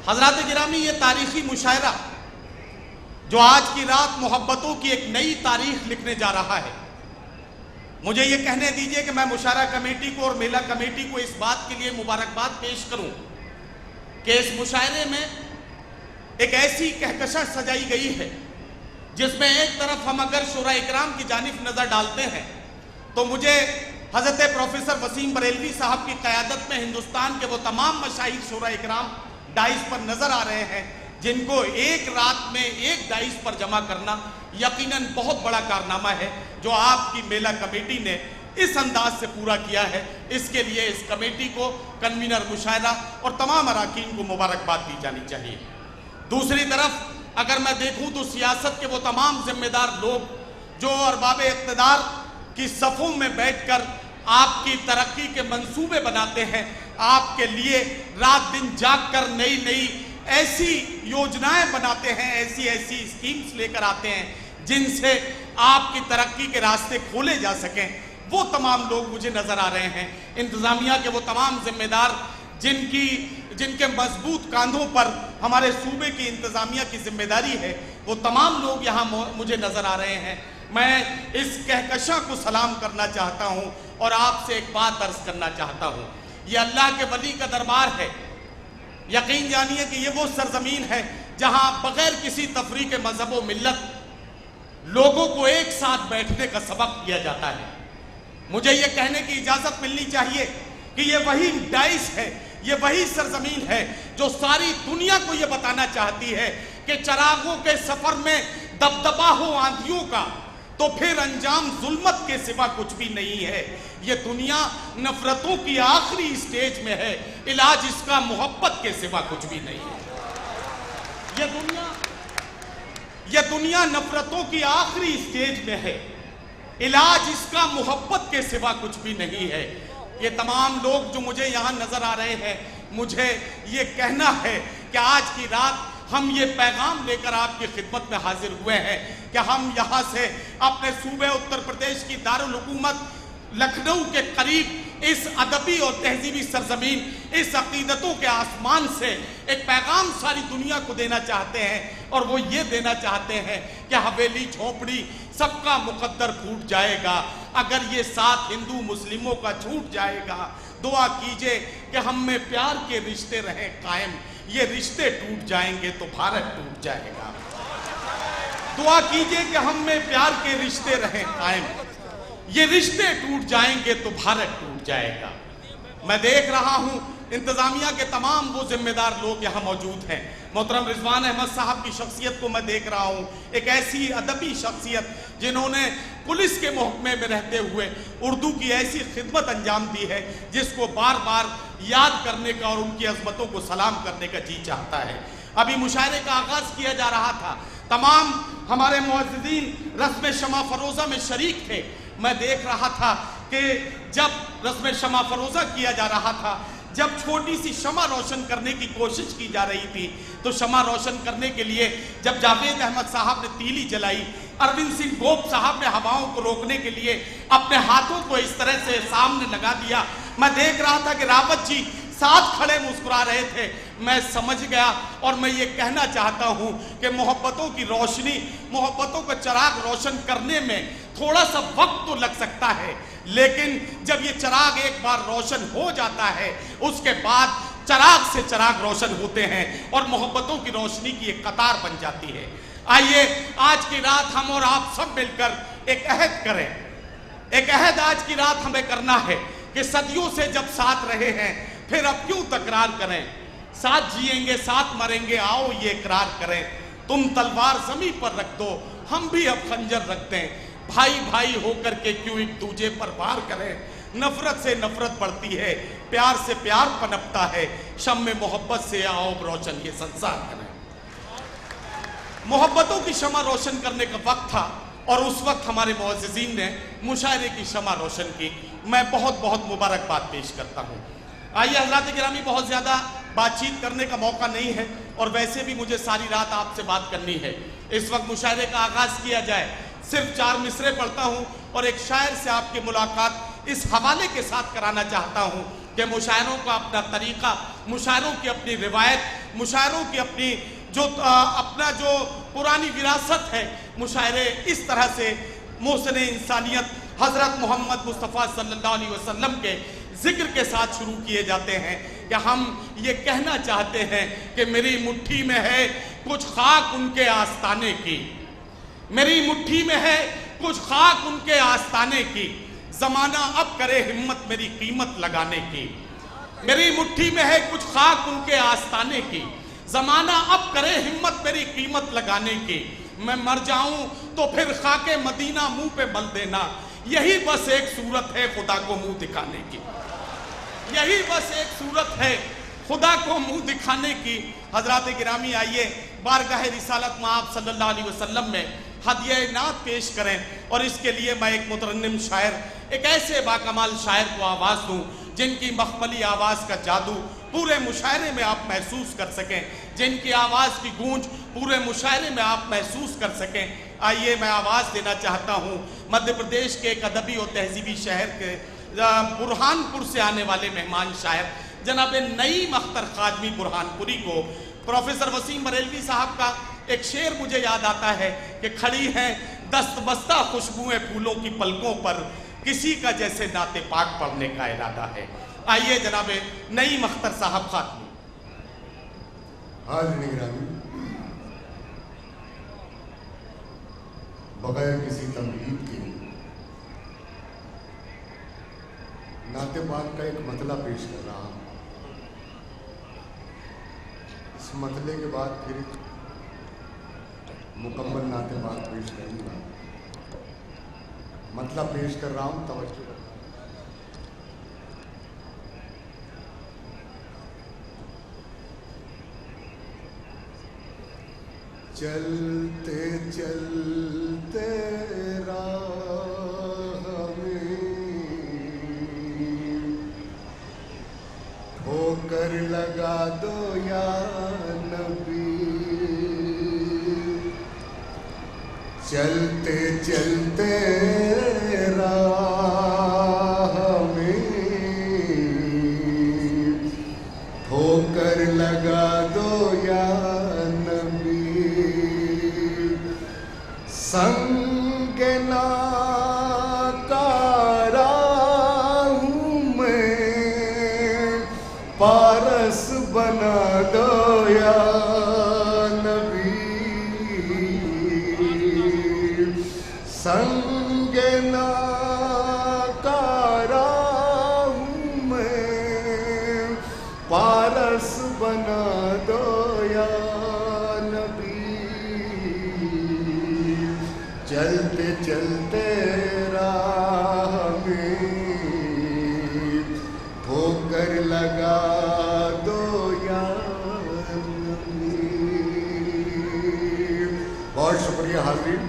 حضرات گرامی، یہ تاریخی مشاعرہ جو آج کی رات محبتوں کی ایک نئی تاریخ لکھنے جا رہا ہے، مجھے یہ کہنے دیجئے کہ میں مشاعرہ کمیٹی کو اور میلہ کمیٹی کو اس بات کے لیے مبارکباد پیش کروں کہ اس مشاعرے میں ایک ایسی کہکشاں سجائی گئی ہے جس میں ایک طرف ہم اگر شورا اکرام کی جانب نظر ڈالتے ہیں تو مجھے حضرت پروفیسر وسیم بریلوی صاحب کی قیادت میں ہندوستان کے وہ تمام مشاہیر شورا اکرام ڈائس پر نظر آ رہے ہیں جن کو ایک رات میں ایک ڈائس پر جمع کرنا یقیناً بہت بڑا کارنامہ ہے جو آپ کی میلہ کمیٹی نے اس انداز سے پورا کیا ہے۔ اس کے لیے اس کمیٹی کو، کنوینر مشاعرہ اور تمام اراکین کو مبارکباد دی جانی چاہیے۔ دوسری طرف اگر میں دیکھوں تو سیاست کے وہ تمام ذمہ دار لوگ جو ارباب اقتدار کی صفوں میں بیٹھ کر آپ کی ترقی کے منصوبے بناتے ہیں، آپ کے لیے رات دن جاگ کر نئی ایسی یوجنائیں بناتے ہیں، ایسی اسکیمز لے کر آتے ہیں جن سے آپ کی ترقی کے راستے کھولے جا سکیں، وہ تمام لوگ مجھے نظر آ رہے ہیں۔ انتظامیہ کے وہ تمام ذمہ دار جن کے مضبوط کاندھوں پر ہمارے صوبے کی انتظامیہ کی ذمہ داری ہے، وہ تمام لوگ یہاں مجھے نظر آ رہے ہیں۔ میں اس کہکشاں کو سلام کرنا چاہتا ہوں اور آپ سے ایک بات عرض کرنا چاہتا ہوں۔ یہ اللہ کے ولی کا دربار ہے۔ یقین جانیے کہ یہ وہ سرزمین ہے جہاں بغیر کسی تفریق مذہب و ملت لوگوں کو ایک ساتھ بیٹھنے کا سبق دیا جاتا ہے۔ مجھے یہ کہنے کی اجازت ملنی چاہیے کہ یہ وہی ڈائس ہے، یہ وہی سرزمین ہے جو ساری دنیا کو یہ بتانا چاہتی ہے کہ چراغوں کے سفر میں دبدبا ہو آندھیوں کا تو پھر انجام ظلمت کے سوا کچھ بھی نہیں ہے۔ یہ دنیا نفرتوں کی آخری سٹیج میں ہے، علاج اس کا محبت کے سوا کچھ بھی نہیں ہے۔ یہ دنیا نفرتوں کی آخری سٹیج میں ہے، علاج اس کا محبت کے سوا کچھ بھی نہیں ہے۔ یہ تمام لوگ جو مجھے یہاں نظر آ رہے ہیں، مجھے یہ کہنا ہے کہ آج کی رات ہم یہ پیغام لے کر آپ کی خدمت میں حاضر ہوئے ہیں کہ ہم یہاں سے اپنے صوبے اتر پردیش کی دارالحکومت لکھنؤ کے قریب اس ادبی اور تہذیبی سرزمین، اس عقیدتوں کے آسمان سے ایک پیغام ساری دنیا کو دینا چاہتے ہیں، اور وہ یہ دینا چاہتے ہیں کہ حویلی جھونپڑی سب کا مقدر پھوٹ جائے گا اگر یہ ساتھ ہندو مسلموں کا چھوٹ جائے گا۔ دعا کیجئے کہ ہم میں پیار کے رشتے رہیں قائم، یہ رشتے ٹوٹ جائیں گے تو بھارت ٹوٹ جائے گا۔ دعا کیجئے کہ ہم میں پیار کے رشتے رہیں قائم، یہ رشتے ٹوٹ جائیں گے تو بھارت ٹوٹ جائے گا۔ میں دیکھ رہا ہوں انتظامیہ کے تمام وہ ذمہ دار لوگ یہاں موجود ہیں۔ محترم رضوان احمد صاحب کی شخصیت کو میں دیکھ رہا ہوں، ایک ایسی ادبی شخصیت جنہوں نے پولیس کے محکمے میں رہتے ہوئے اردو کی ایسی خدمت انجام دی ہے جس کو بار بار یاد کرنے کا اور ان کی عظمتوں کو سلام کرنے کا جی چاہتا ہے۔ ابھی مشاعرے کا آغاز کیا جا رہا تھا، تمام ہمارے معززین رسم شمع فروزہ میں شریک تھے۔ میں دیکھ رہا تھا کہ جب رسم شمع فروزہ کیا جا رہا تھا، جب چھوٹی سی شمع روشن کرنے کی کوشش کی جا رہی تھی تو شمع روشن کرنے کے لیے جب جاوید احمد صاحب نے تیلی جلائی، اروند سنگھ گوپ صاحب نے ہواؤں کو روکنے کے لیے اپنے ہاتھوں کو اس طرح سے سامنے لگا دیا، میں دیکھ رہا تھا کہ راوت جی ساتھ کھڑے مسکرا رہے تھے۔ میں سمجھ گیا اور میں یہ کہنا چاہتا ہوں کہ محبتوں کی روشنی، محبتوں کا چراغ روشن کرنے میں تھوڑا سا وقت تو لگ سکتا ہے، لیکن جب یہ چراغ ایک بار روشن ہو جاتا ہے اس کے بعد چراغ سے چراغ روشن ہوتے ہیں اور محبتوں کی روشنی کی ایک قطار بن جاتی ہے۔ آئیے آج کی رات ہم اور آپ سب مل کر ایک عہد کریں۔ ایک عہد آج کی رات ہمیں کرنا ہے کہ صدیوں سے جب ساتھ رہے ہیں پھر اب کیوں تکرار کریں، ساتھ جئیں گے ساتھ مریں گے، آؤ یہ اقرار کریں۔ تم تلوار زمین پر رکھ دو، ہم بھی اب خنجر رکھ دیں، بھائی بھائی ہو کر کے کیوں ایک دوجے پر وار کریں۔ نفرت سے نفرت بڑھتی ہے، پیار سے پیار پنپتا ہے، شمع محبت سے آؤ روشن یہ سنسار کریں۔ محبتوں کی شمع روشن کرنے کا وقت تھا اور اس وقت ہمارے معززین نے مشاعرے کی شمع روشن کی۔ میں بہت بہت مبارکباد پیش کرتا ہوں۔ آئیے حضرات گرامی، بہت زیادہ بات چیت کرنے کا موقع نہیں ہے اور ویسے بھی مجھے ساری رات آپ سے بات کرنی ہے۔ اس وقت مشاعرے کا آغاز کیا جائے، صرف 4 مصرے پڑھتا ہوں اور ایک شاعر سے آپ کی ملاقات اس حوالے کے ساتھ کرانا چاہتا ہوں کہ مشاعروں کا اپنا طریقہ مشاعروں کی اپنی روایت، مشاعروں کی اپنی اپنا جو پرانی وراثت ہے، مشاعرے اس طرح سے محسن انسانیت حضرت محمد مصطفیٰ صلی اللہ علیہ وسلم کے ذکر کے ساتھ شروع کیے جاتے ہیں کہ ہم یہ کہنا چاہتے ہیں کہ میری مٹھی میں ہے کچھ خاک ان کے آستانے کی، میری مٹھی میں ہے کچھ خاک ان کے آستانے کی، زمانہ اب کرے ہمت میری قیمت لگانے کی، میری مٹھی میں ہے کچھ خاک ان کے آستانے کی، زمانہ اب کرے ہمت میری قیمت لگانے کی، میں مر جاؤں تو پھر خاک مدینہ منہ پہ مل دینا، یہی بس ایک صورت ہے خدا کو منہ دکھانے کی، یہی بس ایک صورت ہے خدا کو منہ دکھانے کی۔ حضرات گرامی آئیے بارگاہ رسالت میں آپ صلی اللہ علیہ وسلم میں ہدیہ نعت پیش کریں، اور اس کے لیے میں ایک مترنم شاعر، ایک ایسے باکمال شاعر کو آواز دوں جن کی مخملی آواز کا جادو پورے مشاعرے میں آپ محسوس کر سکیں، جن کی آواز کی گونج پورے مشاعرے میں آپ محسوس کر سکیں۔ آئیے میں آواز دینا چاہتا ہوں مدھیہ پردیش کے ایک ادبی اور تہذیبی شہر کے برہان پور سے آنے والے مہمان شاعر جناب نعیم اختر خادمی برہان پوری کو۔ پروفیسر وسیم بریلوی صاحب کا ایک شعر مجھے یاد آتا ہے کہ کھڑی ہیں دست بستہ خوشبوئیں پھولوں کی پلکوں پر، کسی کا جیسے نعت پاک پڑھنے کا ارادہ ہے۔ آئیے جناب نعیم اختر صاحب خادمی۔ حاضرین گرامی، بغیر کسی تمہید کے نعت پاک کا ایک مطلع پیش کر رہا ہوں۔ اس مطلع کے بعد پھر مکمل نعت پاک پیش کروں گا۔ مطلع پیش کر رہا ہوں، توجہ کرنا۔ چلتے چلتے راہ میں ٹھوکر لگا دو یا نبی، چلتے چلتے راہ میں ٹھوکر لگا دو یا نبی، سنگ ناکارہ ہوں میں، پارس بنا دو یا نبی، سنگ ناکارہ ہوں میں، پارس بنا دو یا نبی، چلتے چلتے راہ میں ٹھوکر لگا دو یا نبی۔ بہت شکریہ حاضرین،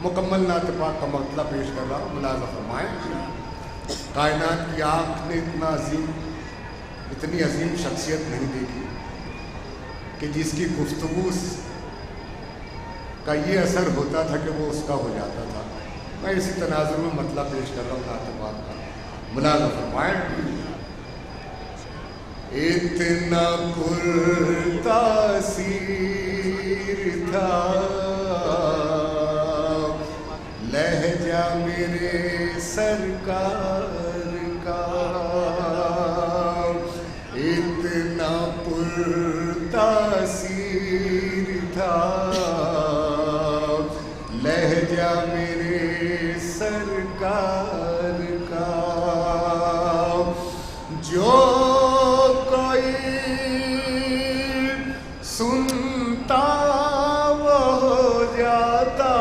مکمل نعت پاک کا مطلب پیش کر رہا ہوں، ملاحظہ فرمائیں۔ کائنات کی آنکھ نے اتنی عظیم شخصیت نہیں دیکھی کہ جس کی گفتگو کا یہ اثر ہوتا تھا کہ وہ اس کا ہو جاتا تھا۔ میں اسی تناظر میں مطلب پیش کر رہا ہوں نعت پاک کا، ملاحظہ فرمائیں۔ اتنا پر تاثیر تھا لہجہ میرے سرکار کا، اتنا پر تاثیر تھا لہجہ میرے سرکار کا، جو کوئی سنتا وہ ہو جاتا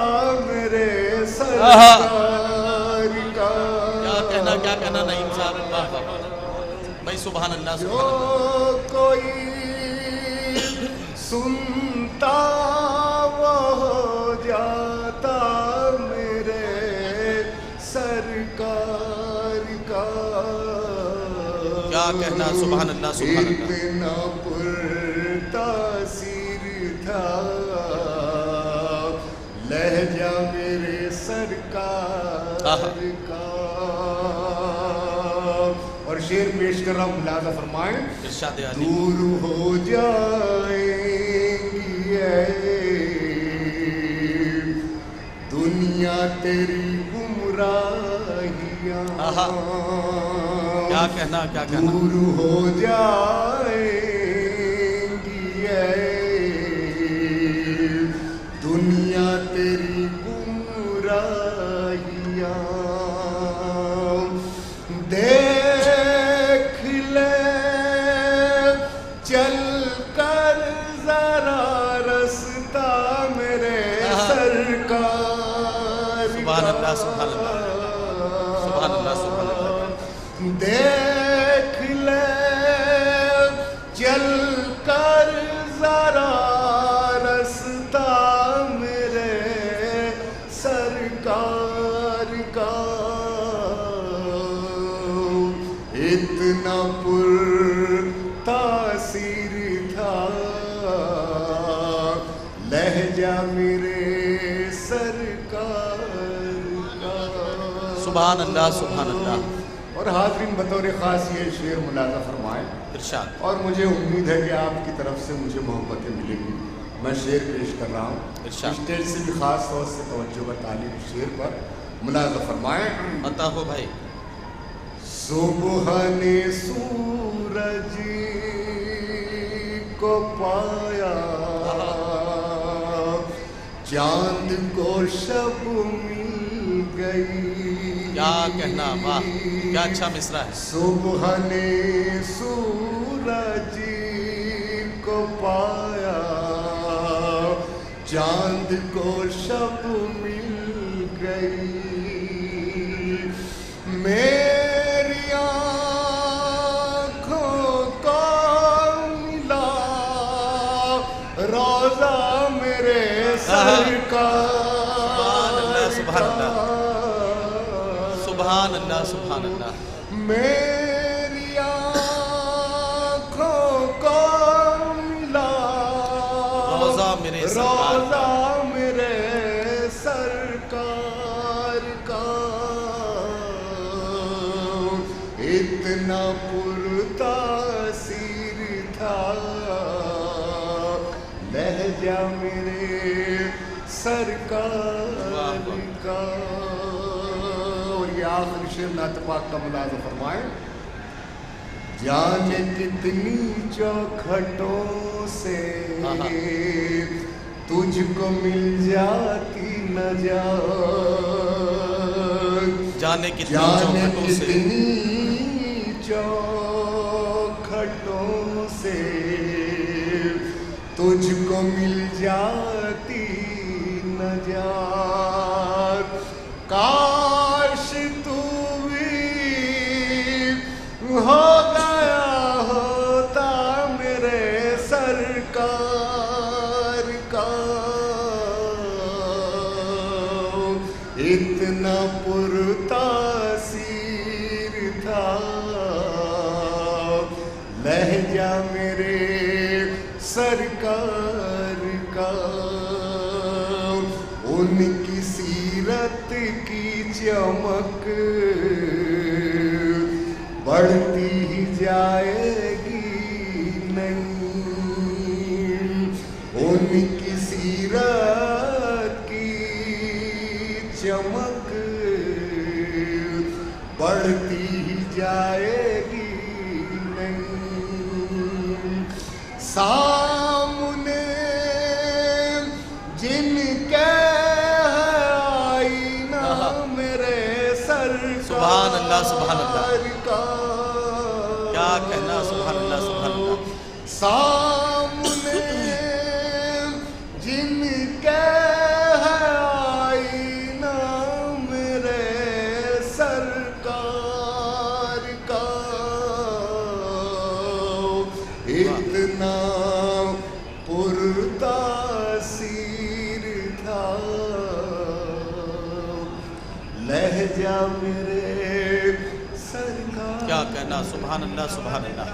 میرے سرکار کا۔ کیا کہنا نعیم صاحب، بھائی سبحان اللہ۔ جو کوئی سنتا وہ ہو جاتا میرے سرکار کا، کیا کہنا، سبحان اللہ سبحان اللہ۔ اتنا پر تاثیر تھا لہجہ میرے سرکار کا، اور شعر پیش کر رہا ہوں، ملاحظہ فرمائیں۔ ارشاد عالی۔ دور ہو جائیں گی اے دنیا تیری گمراہیاں، کیا کہنا کیا کہنا۔ دور ہو جائیں گی اے دنیا تیری گمراہیاں، دیکھ لے چل کر ذرا رستہ میرے سرکار، سبحان اللہ سبحان اللہ سبحان اللہ سبحان اللہ۔ دیکھ لے چل کر ذرا رستہ میرے سرکار کا، اتنا پر تاثیر تھا لہجہ میرے سرکار کا۔ سبحان اللہ سبحان اللہ۔ اور حاضرین بطور خاص یہ شعر ملاحظہ فرمائیں، ارشاد۔ اور مجھے امید ہے کہ آپ کی طرف سے مجھے محبتیں ملیں گی۔ میں شعر پیش کر رہا ہوں، ارشاد۔ اسٹیج سے بھی خاص طور سے توجہ کا طالب شعر پر ملاحظہ فرمائیں۔ عطا ہو بھائی۔ صبح نے سورج کو پایا، چاند کو شب مل گئی، کیا کہنا، واہ کیا اچھا مصرع ہے۔ صبح نے سورج کو پایا، چاند کو شب مل گئی، میری آنکھوں کو ملا روزہ میرے سرکار سبحان اللہ سبحان اللہ سبحان اللہ۔ میری آنکھوں کو ملا روزہ میرے سرکار کا، اتنا پرتاثیر تھا لہجہ میرے سرکار کا۔ اور یہ آخری شعر نعت پاک کا ملاحظہ فرمائیں۔ جانے کتنی چوکھٹوں سے تجھ کو مل جاتی نجات، جانے کتنی چوکھٹوں سے تجھ کو مل جاتی نجات، کاش تو بھی ہو گیا ہوتا میرے سرکار کا، اتنا پرتاثیر تھا لہجہ میرے سرکار کا، ان کی سیرت کی چمک بڑھتی ہی جائے گی نہیں، ان کی سیرت کی چمک بڑھتی ہی جائے گی نہیں، سامنے جن کے آئینہ میرے سرکار سبحان اللہ سبحان اللہ۔ کا، کیا کہنا، سبحان اللہ سبحان اللہ۔ سامنے جن کے آئینہ میرے سرکار کا، اتنا پرتاثیر تھا لہجہ میرے سرکار، کیا کہنا، سبحان اللہ سبحان اللہ۔